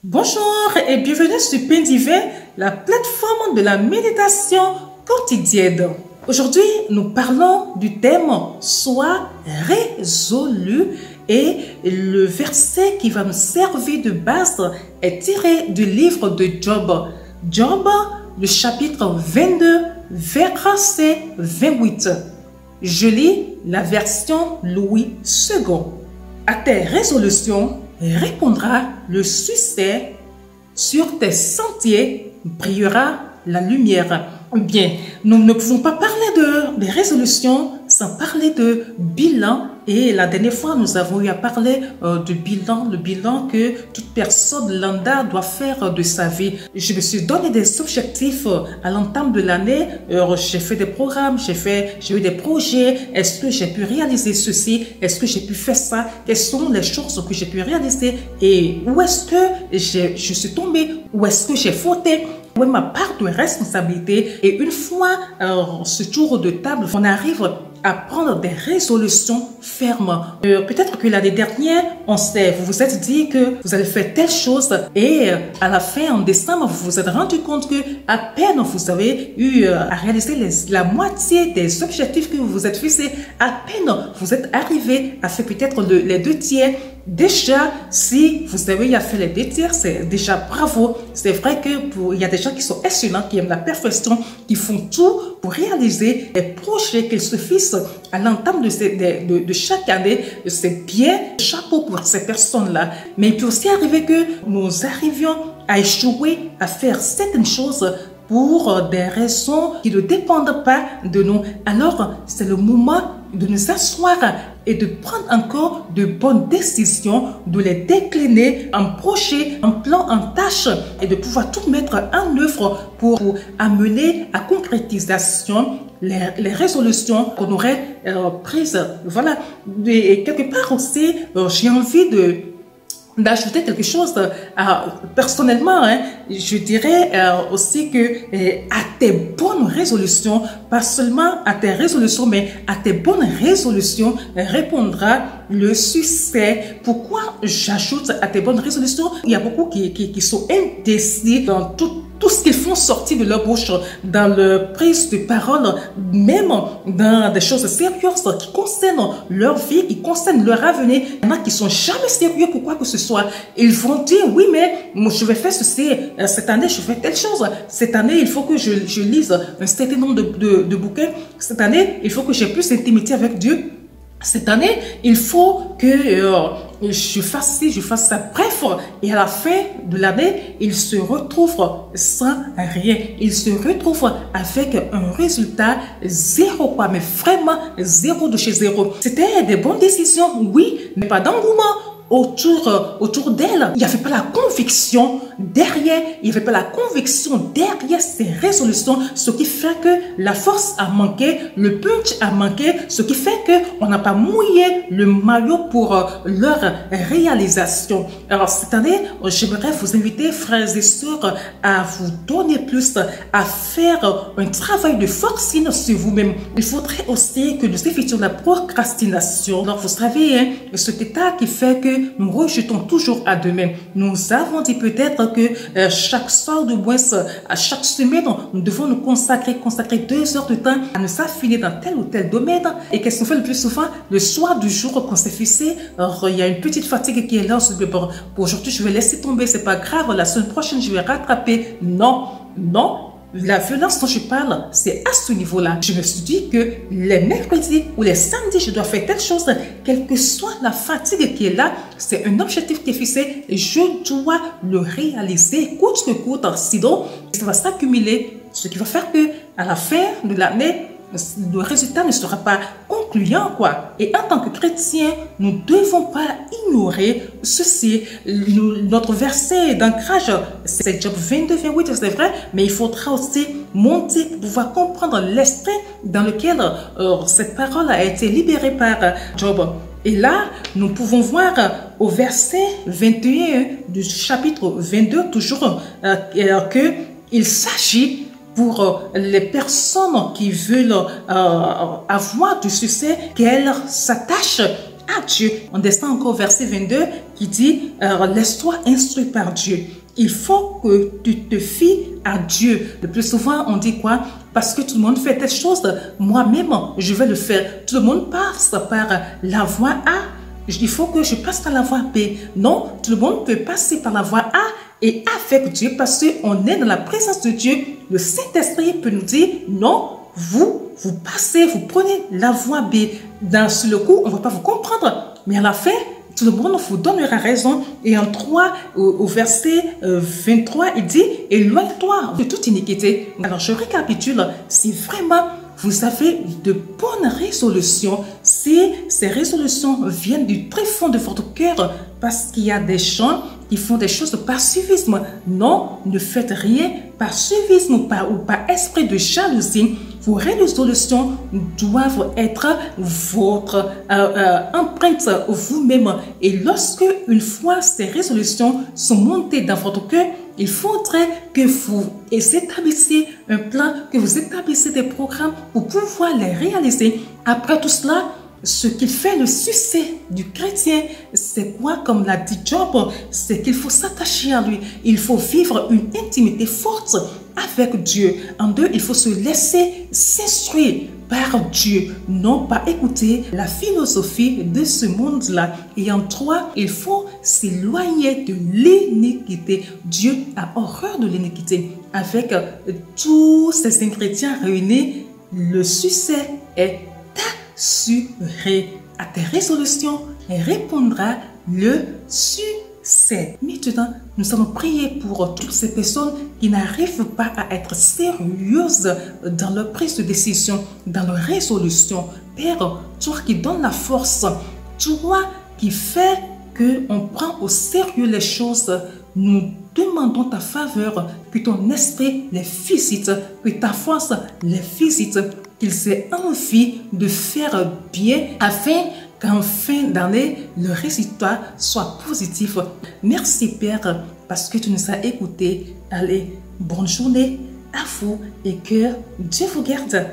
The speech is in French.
Bonjour et bienvenue sur Pain Divin, la plateforme de la méditation quotidienne. Aujourd'hui, nous parlons du thème « Sois résolu » et le verset qui va nous servir de base est tiré du livre de Job. Job, le chapitre 22, verset 28. Je lis la version Louis II. À tes résolutions répondra le succès, sur tes sentiers brillera la lumière. Bien, nous ne pouvons pas parler de résolutions sans parler de bilan. Et la dernière fois, nous avons eu à parler du bilan, le bilan que toute personne lambda doit faire de sa vie. Je me suis donné des objectifs à l'entame de l'année. J'ai fait des programmes, j'ai eu des projets. Est-ce que j'ai pu réaliser ceci? Est-ce que j'ai pu faire ça? Quelles sont les choses que j'ai pu réaliser? Et où est-ce que je suis tombée? Où est-ce que j'ai fauté? Où est ma part de responsabilité? Et une fois ce tour de table, on arrive à prendre des résolutions fermes. Peut-être que l'année dernière, vous vous êtes dit que vous allez faire telle chose et à la fin, en décembre, vous vous êtes rendu compte que à peine vous avez eu à réaliser la moitié des objectifs que vous vous êtes fixés, à peine vous êtes arrivé à faire peut-être les 2 tiers. Déjà, si vous avez eu à faire les 2 tiers, c'est déjà bravo. C'est vrai qu'il y a des gens qui sont excellents, qui aiment la perfection, qui font tout pour réaliser les projets qu'ils se fixent à l'entame de chaque année. C'est bien, chapeau pour ces personnes-là. Mais il peut aussi arriver que nous arrivions à échouer à faire certaines choses pour des raisons qui ne dépendent pas de nous. Alors, c'est le moment de nous asseoir et de prendre encore de bonnes décisions, de les décliner en projets, en plans, en tâches et de pouvoir tout mettre en œuvre pour amener à concrétisation les résolutions qu'on aurait prises. Voilà. Et quelque part aussi, j'ai envie d'ajouter quelque chose. Personnellement, je dirais aussi que à tes bonnes résolutions, pas seulement à tes résolutions, mais à tes bonnes résolutions répondra le succès. Pourquoi j'ajoute à tes bonnes résolutions? Il y a beaucoup qui sont indécis dans tout ce qu'ils font sortir de leur bouche, dans leur prise de parole, même dans des choses sérieuses qui concernent leur vie, qui concernent leur avenir. Il y en a qui sont jamais sérieux pour quoi que ce soit. Ils vont dire, oui, mais moi, je vais faire ceci, cette année, je fais telle chose. Cette année, il faut que je lise un certain nombre de bouquins. Cette année, il faut que j'ai plus d'intimité avec Dieu. Cette année, il faut que je fasse ci, je fasse ça. Bref, et à la fin de l'année, il se retrouve sans rien. Il se retrouve avec un résultat zéro, quoi, mais vraiment zéro de chez zéro. C'était des bonnes décisions, oui, mais pas d'engouement autour d'elle. Il n'y avait pas la conviction derrière, il n'y avait pas la conviction derrière ces résolutions, ce qui fait que la force a manqué, le punch a manqué, ce qui fait qu'on n'a pas mouillé le maillot pour leur réalisation. Alors cette année, j'aimerais vous inviter, frères et sœurs, à vous donner plus, à faire un travail de forcing sur vous-même. Il faudrait aussi que nous évitions la procrastination. Alors vous savez, cet état qui fait que nous rejetons toujours à demain. Nous avons dit peut-être que chaque soir de moins, à chaque semaine, nous devons nous consacrer 2 heures de temps à nous affiner dans tel ou tel domaine. Et qu'est-ce qu'on fait le plus souvent? Le soir du jour qu'on s'est fixé, il y a une petite fatigue qui est là. Pour aujourd'hui, je vais laisser tomber, c'est pas grave. La semaine prochaine, je vais rattraper. Non, non. La violence dont je parle, c'est à ce niveau-là. Je me suis dit que les mercredis ou les samedis, je dois faire telle chose. Quelle que soit la fatigue qui est là, c'est un objectif qui est fixé et je dois le réaliser coûte que coûte. Sinon, ça va s'accumuler, ce qui va faire que à la fin de l'année, le résultat ne sera pas concluant, quoi. Et en tant que chrétien, nous ne devons pas ignorer ceci. Notre verset d'ancrage, c'est Job 22, 28, c'est vrai, mais il faudra aussi monter pour pouvoir comprendre l'esprit dans lequel cette parole a été libérée par Job. Et là, nous pouvons voir au verset 21 du chapitre 22, toujours qu'il s'agit pour les personnes qui veulent avoir du succès, qu'elles s'attachent à Dieu. On descend encore au verset 22 qui dit laisse-toi instruire par Dieu. Il faut que tu te fies à Dieu. Le plus souvent, on dit quoi? Parce que tout le monde fait telle chose, moi-même, je vais le faire. Tout le monde passe par la voie A. Il faut que je passe par la voie B. Non, tout le monde peut passer par la voie A et avec Dieu parce qu'on est dans la présence de Dieu. Le Saint-Esprit peut nous dire non, vous passez, vous prenez la voie B. Sur le coup, on ne va pas vous comprendre. Mais à la fin, tout le monde vous donnera raison. Et en 3, au verset 23, il dit « Éloigne-toi de toute iniquité ». Alors, je récapitule. Si vraiment vous avez de bonnes résolutions, si ces résolutions viennent du très fond de votre cœur, parce qu'il y a des gens qui font des choses par suivisme. Non, ne faites rien par suivisme ou par esprit de jalousie. Vos résolutions doivent être votre empreinte vous-même. Et lorsque, une fois ces résolutions sont montées dans votre cœur, il faudrait que vous établissiez un plan, que vous établissiez des programmes pour pouvoir les réaliser. Après tout cela, ce qui fait le succès du chrétien, c'est quoi? Comme l'a dit Job, c'est qu'il faut s'attacher à lui. Il faut vivre une intimité forte avec Dieu. En 2, il faut se laisser s'instruire par Dieu, non pas écouter la philosophie de ce monde-là. Et en 3, il faut s'éloigner de l'iniquité. Dieu a horreur de l'iniquité. Avec tous ces ingrédients réunis, le succès est assuré. À tes résolutions répondra le succès. Maintenant, nous allons prier pour toutes ces personnes qui n'arrivent pas à être sérieuses dans leur prise de décision, dans leur résolution. Père, toi qui donnes la force, toi qui fais qu'on prend au sérieux les choses, nous demandons ta faveur, que ton esprit les visite, que ta force les visite, qu'ils aient envie de faire bien afin qu'en fin d'année, le résultat soit positif. Merci Père, parce que tu nous as écoutés. Allez, bonne journée à vous et que Dieu vous garde.